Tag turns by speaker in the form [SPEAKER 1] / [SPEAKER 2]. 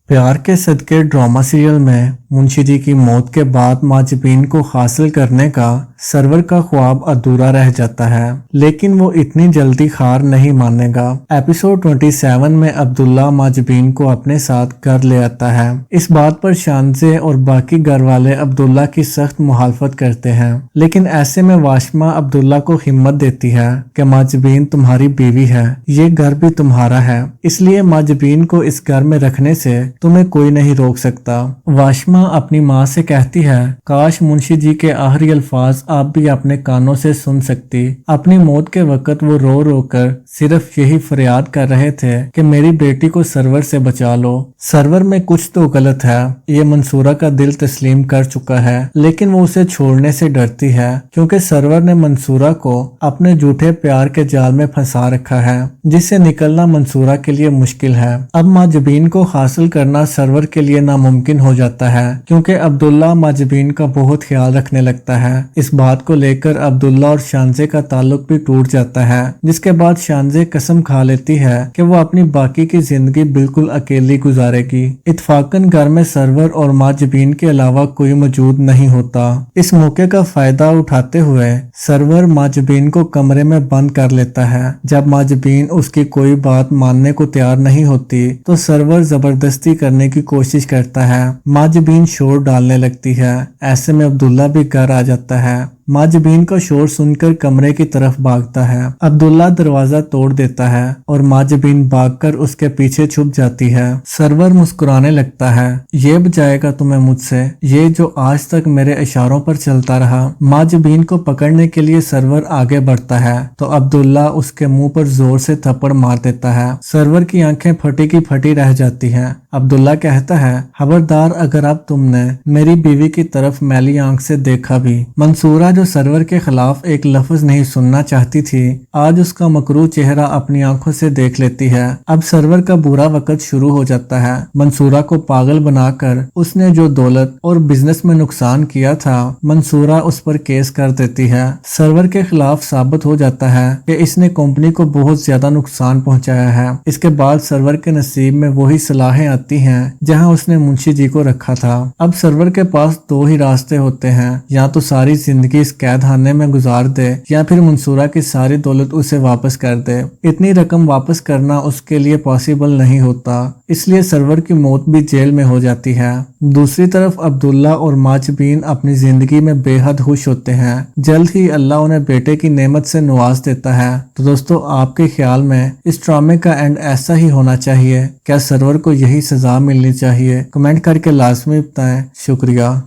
[SPEAKER 1] प्यार के सदके ड्रामा सीरियल में मुंशी जी की मौत के बाद माजबीन को हासिल करने का सरवर का ख्वाब अधूरा रह जाता है, लेकिन वो इतनी जल्दी हार नहीं मानेगा। एपिसोड 27 में अब्दुल्ला माजबीन को अपने साथ घर ले आता है। इस बात पर शानजे और बाकी घर वाले अब्दुल्ला की सख्त मुखालफत करते हैं, लेकिन ऐसे में वाशमा अब्दुल्ला को हिम्मत देती है कि माजबीन तुम्हारी बीवी है, ये घर भी तुम्हारा है, इसलिए माजबीन को इस घर में रखने से तुम्हें कोई नहीं रोक सकता। वाशमा अपनी माँ से कहती है, काश मुंशी जी के आखिरी अल्फाज आप भी अपने कानों से सुन सकती। अपनी मौत के वक्त वो रो रो कर सिर्फ यही फरियाद कर रहे थे कि मेरी बेटी को सरवर से बचा लो। सरवर में कुछ तो गलत है, ये मंसूरा का दिल तस्लीम कर चुका है, लेकिन वो उसे छोड़ने से डरती है क्योंकि सरवर ने मंसूरा को अपने झूठे प्यार के जाल में फंसा रखा है, जिससे निकलना मंसूरा के लिए मुश्किल है। अब माजबीन को हासिल करना सरवर के लिए नामुमकिन हो जाता है क्योंकि अब्दुल्ला माजबीन का बहुत ख्याल रखने लगता है। इस बात को लेकर अब्दुल्ला और शानजे का ताल्लुक भी टूट जाता है, जिसके बाद शानजे कसम खा लेती है कि वो अपनी बाकी की जिंदगी बिल्कुल अकेली गुजारेगी। इत्फाकन घर में सरवर और माजबीन के अलावा कोई मौजूद नहीं होता। इस मौके का फायदा उठाते हुए सरवर माजबीन को कमरे में बंद कर लेता है। जब माजबीन उसकी कोई बात मानने को तैयार नहीं होती तो सरवर जबरदस्ती करने की कोशिश करता है। माजबीन शोर डालने लगती है। ऐसे में अब्दुल्ला भी घर आ जाता है। माजबीन का शोर सुनकर कमरे की तरफ भागता है। अब्दुल्ला दरवाजा तोड़ देता है और माजबीन भागकर उसके पीछे छुप जाती है। सरवर मुस्कुराने लगता है, ये बचाएगा तुम्हें मुझसे, ये जो आज तक मेरे इशारों पर चलता रहा। माजबीन को पकड़ने के लिए सरवर आगे बढ़ता है तो अब्दुल्ला उसके मुंह पर जोर से थप्पड़ मार देता है। सरवर की आंखें फटी की फटी रह जाती हैं। अब्दुल्ला कहता है, खबरदार अगर अब तुमने मेरी बीवी की तरफ मैली आंख से देखा भी। मंसूरा जो सरवर के खिलाफ एक लफ्ज नहीं सुनना चाहती थी, आज उसका मकरूह चेहरा अपनी आंखों से देख लेती है। अब सरवर का बुरा वक्त शुरू हो जाता है। मंसूरा को पागल बनाकर उसने जो दौलत और बिजनेस में नुकसान किया था, मंसूरा उस पर केस कर देती है। सरवर के खिलाफ साबित हो जाता है कि इसने कंपनी को बहुत ज्यादा नुकसान पहुंचाया है। इसके बाद सरवर के नसीब में वही सलाहें आती हैं जहां उसने मुंशी जी को रखा था। अब सरवर के पास दो ही रास्ते होते हैं, या तो सारी जिंदगी इस कैद खाने में गुजार दे या फिर मंसूरा की सारी दौलत उसे वापस कर दे। इतनी रकम वापस करना उसके लिए पॉसिबल नहीं होता, इसलिए सरवर की मौत भी जेल में हो जाती है। दूसरी तरफ अब्दुल्ला और माजबीन अपनी जिंदगी में बेहद खुश होते हैं। जल्द ही अल्लाह उन्हें बेटे की नेमत से नवाज देता है। तो दोस्तों, आपके ख्याल में इस ड्रामे का एंड ऐसा ही होना चाहिए? क्या सरवर को यही सजा मिलनी चाहिए? कमेंट करके लाजमी बताएं। शुक्रिया।